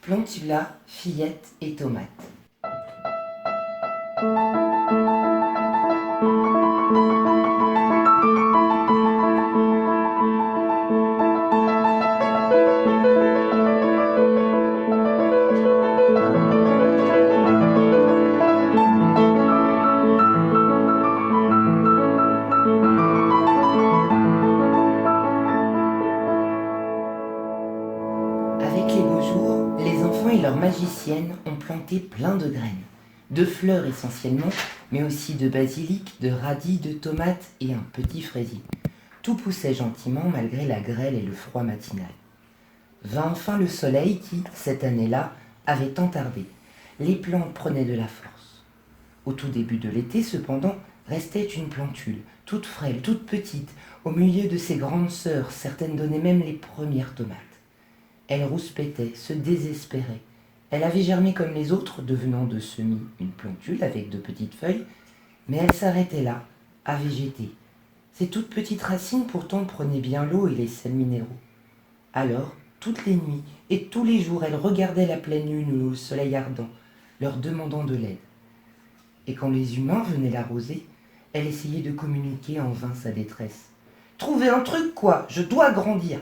Plantula, Fillette et Tomate. Avec les beaux jours, les enfants et leurs magiciennes ont planté plein de graines. De fleurs essentiellement, mais aussi de basilic, de radis, de tomates et un petit fraisier. Tout poussait gentiment malgré la grêle et le froid matinal. Vint enfin le soleil qui, cette année-là, avait tant tardé. Les plantes prenaient de la force. Au tout début de l'été, cependant, restait une plantule, toute frêle, toute petite, au milieu de ses grandes sœurs, certaines donnaient même les premières tomates. Elle rouspétait, se désespérait. Elle avait germé comme les autres, devenant de semis une plantule avec de petites feuilles, mais elle s'arrêtait là, à végéter. Ces toutes petites racines pourtant prenaient bien l'eau et les sels minéraux. Alors, toutes les nuits et tous les jours, elle regardait la pleine lune ou le soleil ardent, leur demandant de l'aide. Et quand les humains venaient l'arroser, elle essayait de communiquer en vain sa détresse. « Trouvez un truc, quoi, je dois grandir !»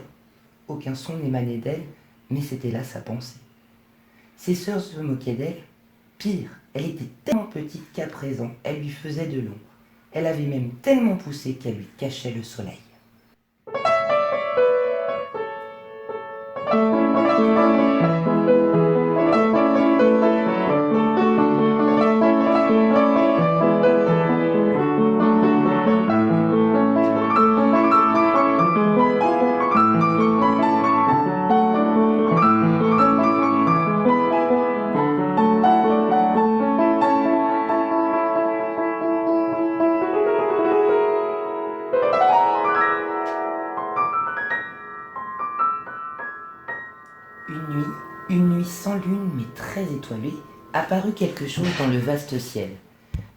Aucun son n'émanait d'elle, mais c'était là sa pensée. Ses sœurs se moquaient d'elle. Pire, elle était tellement petite qu'à présent, elle lui faisait de l'ombre. Elle avait même tellement poussé qu'elle lui cachait le soleil. Une nuit sans lune mais très étoilée, apparut quelque chose dans le vaste ciel.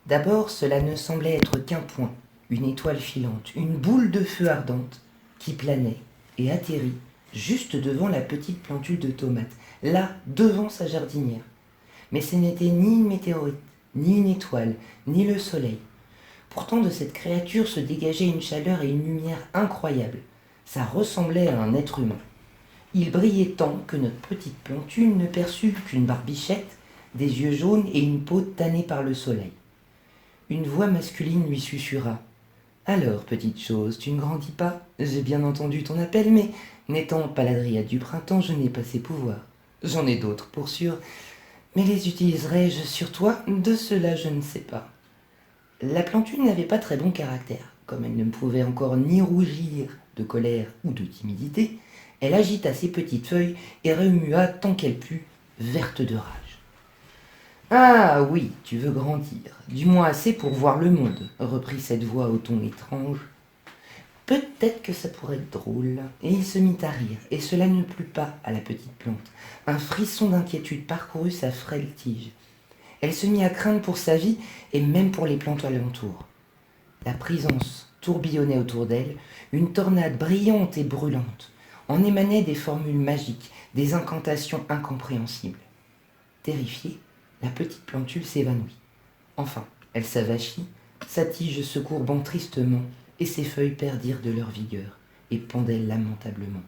D'abord, cela ne semblait être qu'un point, une étoile filante, une boule de feu ardente, qui planait et atterrit juste devant la petite plantule de tomates, là, devant sa jardinière. Mais ce n'était ni une météorite, ni une étoile, ni le soleil. Pourtant, de cette créature se dégageait une chaleur et une lumière incroyables. Ça ressemblait à un être humain. Il brillait tant que notre petite plantule ne perçut qu'une barbichette, des yeux jaunes et une peau tannée par le soleil. Une voix masculine lui susurra. « Alors, petite chose, tu ne grandis pas? J'ai bien entendu ton appel, mais n'étant pas la dryade du printemps, je n'ai pas ces pouvoirs. J'en ai d'autres, pour sûr, mais les utiliserai-je sur toi? De cela, je ne sais pas. » La plantule n'avait pas très bon caractère. Comme elle ne pouvait encore ni rougir de colère ou de timidité, elle agita ses petites feuilles et remua tant qu'elle put, verte de rage. « Ah oui, tu veux grandir, du moins assez pour voir le monde, » reprit cette voix au ton étrange. « Peut-être que ça pourrait être drôle. » Et il se mit à rire, et cela ne plut pas à la petite plante. Un frisson d'inquiétude parcourut sa frêle tige. Elle se mit à craindre pour sa vie et même pour les plantes alentour. La présence tourbillonnait autour d'elle, une tornade brillante et brûlante. En émanaient des formules magiques, des incantations incompréhensibles. Terrifiée, la petite plantule s'évanouit. Enfin, elle s'avachit, sa tige se courbant tristement, et ses feuilles perdirent de leur vigueur et pendaient lamentablement.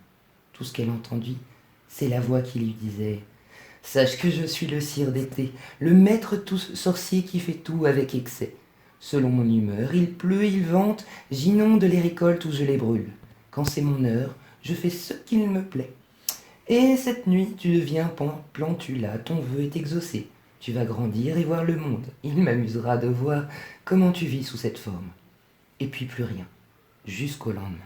Tout ce qu'elle entendit, c'est la voix qui lui disait « Sache que je suis le sire d'été, le maître tout sorcier qui fait tout avec excès. Selon mon humeur, il pleut, il vente, j'inonde les récoltes ou je les brûle. Quand c'est mon heure, je fais ce qu'il me plaît. Et cette nuit, tu deviens plantula, ton vœu est exaucé. Tu vas grandir et voir le monde. Il m'amusera de voir comment tu vis sous cette forme. » Et puis plus rien, jusqu'au lendemain.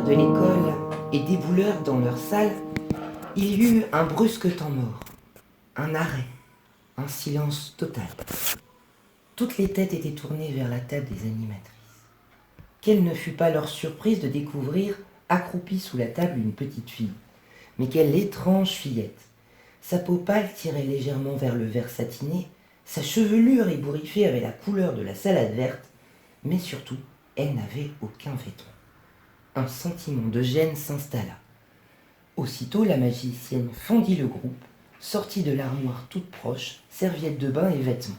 sortirent de l'école et déboulèrent dans leur salle, il y eut un brusque temps mort, un arrêt, un silence total. Toutes les têtes étaient tournées vers la table des animatrices. Quelle ne fut pas leur surprise de découvrir, accroupie sous la table, une petite fille. Mais quelle étrange fillette! Sa peau pâle tirait légèrement vers le vert satiné, sa chevelure ébouriffée avait la couleur de la salade verte, mais surtout, elle n'avait aucun vêtement. Un sentiment de gêne s'installa. Aussitôt, la magicienne fendit le groupe, sortit de l'armoire toute proche, serviette de bain et vêtements.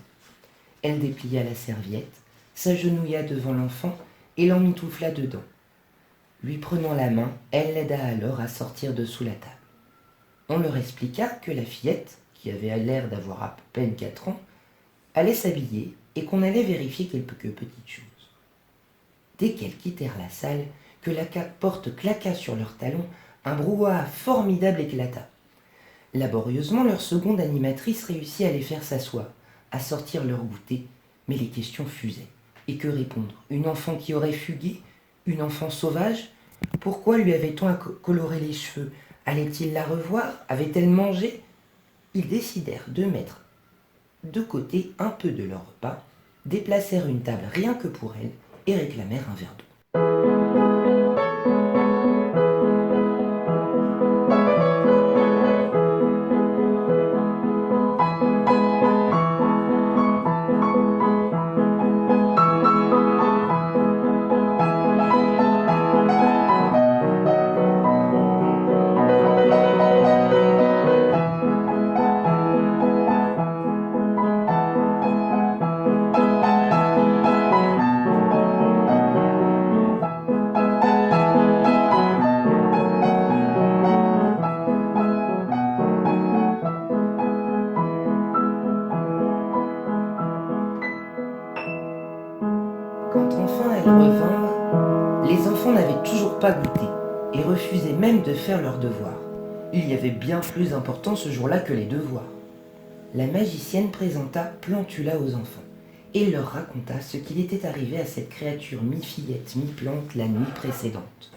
Elle déplia la serviette, s'agenouilla devant l'enfant et l'emmitoufla dedans. Lui prenant la main, elle l'aida alors à sortir de sous la table. On leur expliqua que la fillette, qui avait l'air d'avoir à peine 4 ans, allait s'habiller et qu'on allait vérifier quelques petites choses. Dès qu'elles quittèrent la salle, que la porte claqua sur leurs talons, un brouhaha formidable éclata. Laborieusement, leur seconde animatrice réussit à les faire s'asseoir, à sortir leur goûter, mais les questions fusaient. Et que répondre? Une enfant qui aurait fugué? Une enfant sauvage? Pourquoi lui avait-on coloré les cheveux? Allait-il la revoir? Avait-elle mangé? Ils décidèrent de mettre de côté un peu de leur repas, déplacèrent une table rien que pour elle et réclamèrent un verre d'eau. Quand enfin elles revinrent, les enfants n'avaient toujours pas goûté et refusaient même de faire leurs devoirs. Il y avait bien plus important ce jour-là que les devoirs. La magicienne présenta Plantula aux enfants et leur raconta ce qu'il était arrivé à cette créature mi-fillette, mi-plante la nuit précédente.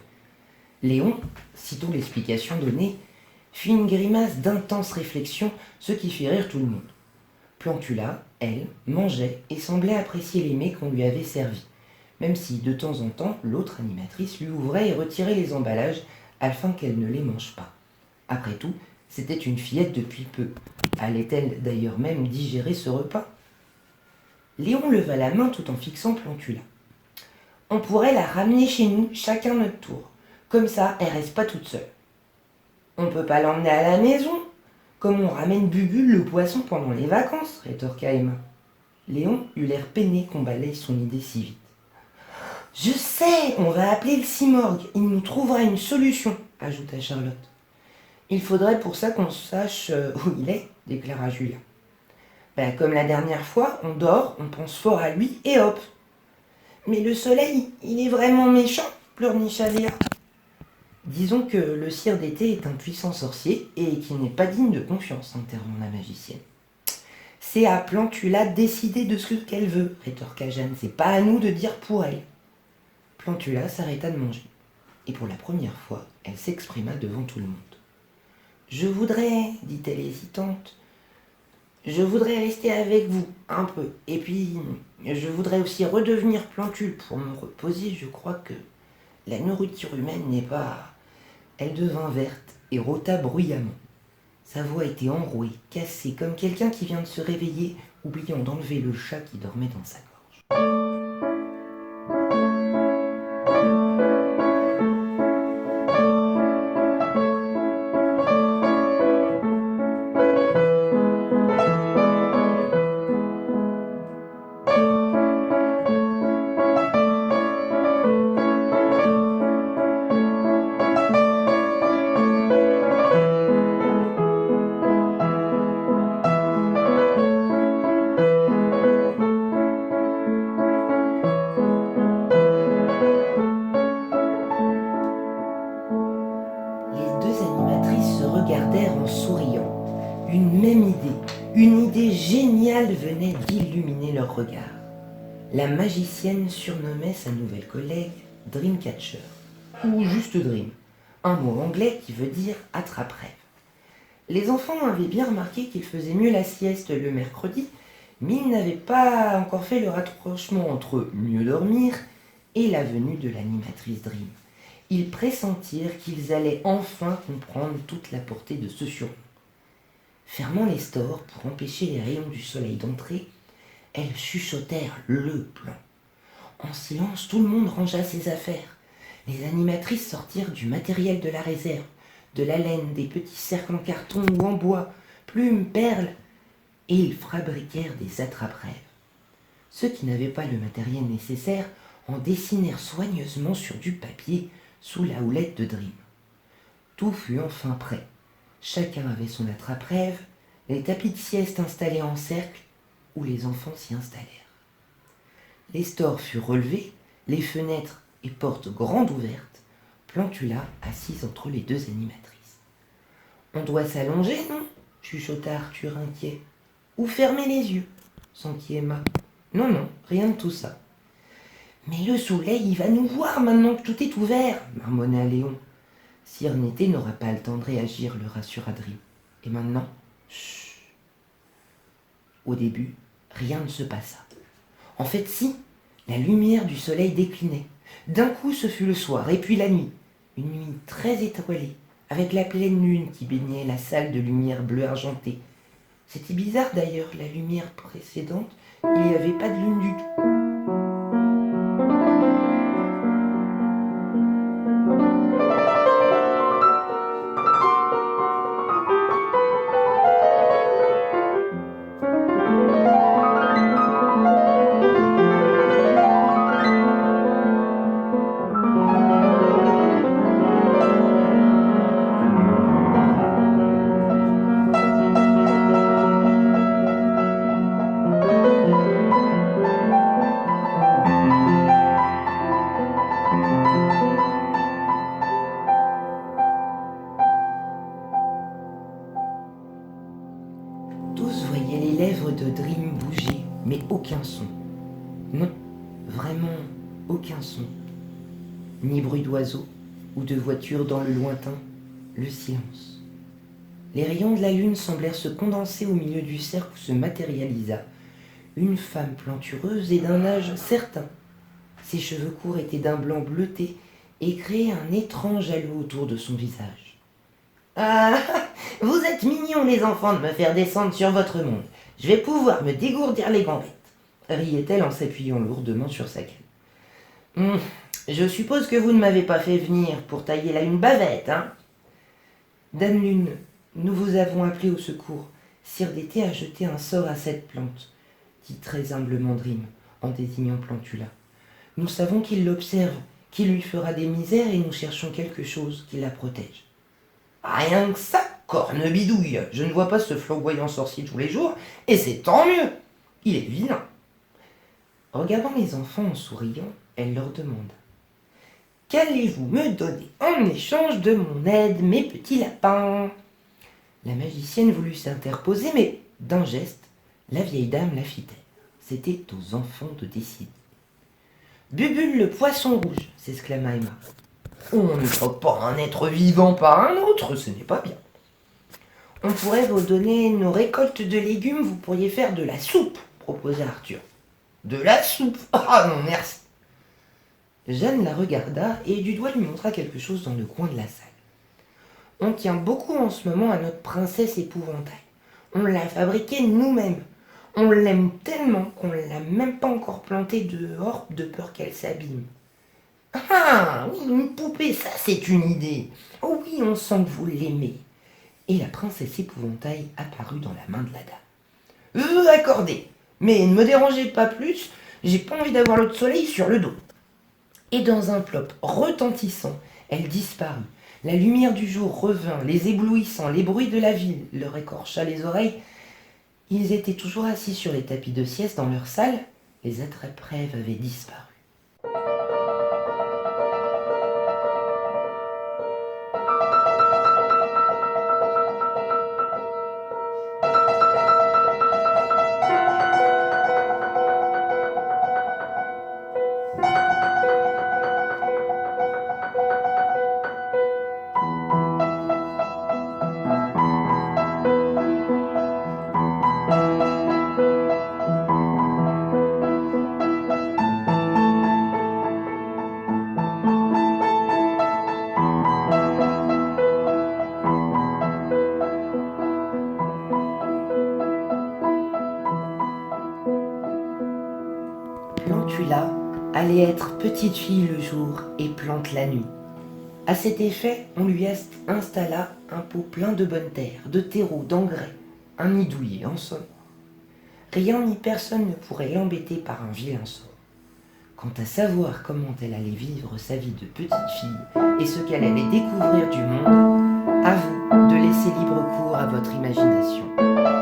Léon, sitôt l'explication donnée, fit une grimace d'intense réflexion, ce qui fit rire tout le monde. Plantula, elle, mangeait et semblait apprécier les mets qu'on lui avait servis, même si, de temps en temps, l'autre animatrice lui ouvrait et retirait les emballages afin qu'elle ne les mange pas. Après tout, c'était une fillette depuis peu. Allait-elle d'ailleurs même digérer ce repas? Léon leva la main tout en fixant Plantula. On pourrait la ramener chez nous, chacun notre tour. Comme ça, elle reste pas toute seule. On peut pas l'emmener à la maison, comme on ramène Bubule le poisson pendant les vacances, rétorqua Emma. Léon eut l'air peiné qu'on balaye son idée si vite. Je sais, on va appeler le Simorgue, il nous trouvera une solution, ajouta Charlotte. Il faudrait pour ça qu'on sache où il est, déclara Julien. Comme la dernière fois, on dort, on pense fort à lui et hop. Mais le soleil, il est vraiment méchant, pleurnicha Léa. Disons que le sire d'été est un puissant sorcier et qu'il n'est pas digne de confiance, interrompt la magicienne. C'est à Plantula de décider de ce qu'elle veut, rétorqua Jeanne. C'est pas à nous de dire pour elle. Plantula s'arrêta de manger, et pour la première fois, elle s'exprima devant tout le monde. Je voudrais, dit-elle hésitante, je voudrais rester avec vous, un peu, et puis je voudrais aussi redevenir Plantule pour me reposer, je crois que la nourriture humaine n'est pas... Elle devint verte et rôta bruyamment. Sa voix était enrouée, cassée, comme quelqu'un qui vient de se réveiller, oubliant d'enlever le chat qui dormait dans sa gorge. Regardèrent en souriant. Une idée géniale venait d'illuminer leur regard. La magicienne surnommait sa nouvelle collègue Dreamcatcher. ou juste dream, un mot anglais qui veut dire attrape-rêve. Les enfants avaient bien remarqué qu'ils faisaient mieux la sieste le mercredi, mais ils n'avaient pas encore fait le rapprochement entre mieux dormir et la venue de l'animatrice Dream. Ils pressentirent qu'ils allaient enfin comprendre toute la portée de ce surnom. Fermant les stores pour empêcher les rayons du soleil d'entrer, elles chuchotèrent le plan. En silence, tout le monde rangea ses affaires. Les animatrices sortirent du matériel de la réserve, de la laine, des petits cercles en carton ou en bois, plumes, perles, et ils fabriquèrent des attrape-rêves. Ceux qui n'avaient pas le matériel nécessaire en dessinèrent soigneusement sur du papier sous la houlette de Dream. Tout fut enfin prêt. Chacun avait son attrape-rêve, les tapis de sieste installés en cercle, où les enfants s'y installèrent. Les stores furent relevés, les fenêtres et portes grandes ouvertes, Plantula assise entre les deux animatrices. « On doit s'allonger, non ?» chuchota Arthur inquiet. « Ou fermer les yeux ?» s'enquit Emma. « Non, non, rien de tout ça. »« Mais le soleil, il va nous voir maintenant que tout est ouvert !» marmonna Léon. « Sire Nété n'aura pas le temps de réagir, le rassura Dream. Et maintenant, chut !» Au début, rien ne se passa. En fait, si, la lumière du soleil déclinait. D'un coup, ce fut le soir, et puis la nuit. Une nuit très étoilée, avec la pleine lune qui baignait la salle de lumière bleue argentée. C'était bizarre d'ailleurs, la lumière précédente, il n'y avait pas de lune du tout. Tous voyaient les lèvres de Dream bouger, mais aucun son. Non, vraiment aucun son. Ni bruit d'oiseaux ou de voitures dans le lointain, le silence. Les rayons de la lune semblèrent se condenser au milieu du cercle où se matérialisa une femme plantureuse et d'un âge certain. Ses cheveux courts étaient d'un blanc bleuté et créaient un étrange halo autour de son visage. « Ah, vous êtes mignons les enfants de me faire descendre sur votre monde. Je vais pouvoir me dégourdir les gambettes, » riait-elle en s'appuyant lourdement sur sa canne. Je suppose que vous ne m'avez pas fait venir pour tailler là une bavette, hein ? Dame Lune, nous vous avons appelé au secours. Sire d'été a jeté un sort à cette plante, dit très humblement Dream, en désignant Plantula. Nous savons qu'il l'observe, qu'il lui fera des misères et nous cherchons quelque chose qui la protège. Rien que ça, corne-bidouille, je ne vois pas ce flamboyant sorcier tous les jours, et c'est tant mieux. Il est vilain. Regardant les enfants en souriant, elle leur demanda. Qu'allez-vous me donner en échange de mon aide, mes petits lapins ? La magicienne voulut s'interposer, mais d'un geste, la vieille dame la fit taire. C'était aux enfants de décider. Bubule le poisson rouge, s'exclama Emma. On ne croque pas un être vivant par un autre, ce n'est pas bien. On pourrait vous donner nos récoltes de légumes, vous pourriez faire de la soupe, proposa Arthur. De la soupe ? Ah non, merci. Jeanne la regarda et du doigt lui montra quelque chose dans le coin de la salle. On tient beaucoup en ce moment à notre princesse épouvantail. On l'a fabriquée nous-mêmes. On l'aime tellement qu'on ne l'a même pas encore plantée dehors de peur qu'elle s'abîme. Ah, oui, une poupée, ça c'est une idée. Oh oui, on sent que vous l'aimez. Et la princesse épouvantail apparut dans la main de la dame. Accordé, mais ne me dérangez pas plus, j'ai pas envie d'avoir l'autre soleil sur le dos. Et dans un plop retentissant, elle disparut. La lumière du jour revint, les éblouissant, les bruits de la ville leur écorcha les oreilles. Ils étaient toujours assis sur les tapis de sieste dans leur salle. Les attrape-rêves avaient disparu. allait être petite fille le jour et plante la nuit. À cet effet, on lui installa un pot plein de bonne terre, de terreau, d'engrais, un nid douillet en somme. Rien ni personne ne pourrait l'embêter par un vilain sort. Quant à savoir comment elle allait vivre sa vie de petite fille et ce qu'elle allait découvrir du monde, à vous de laisser libre cours à votre imagination.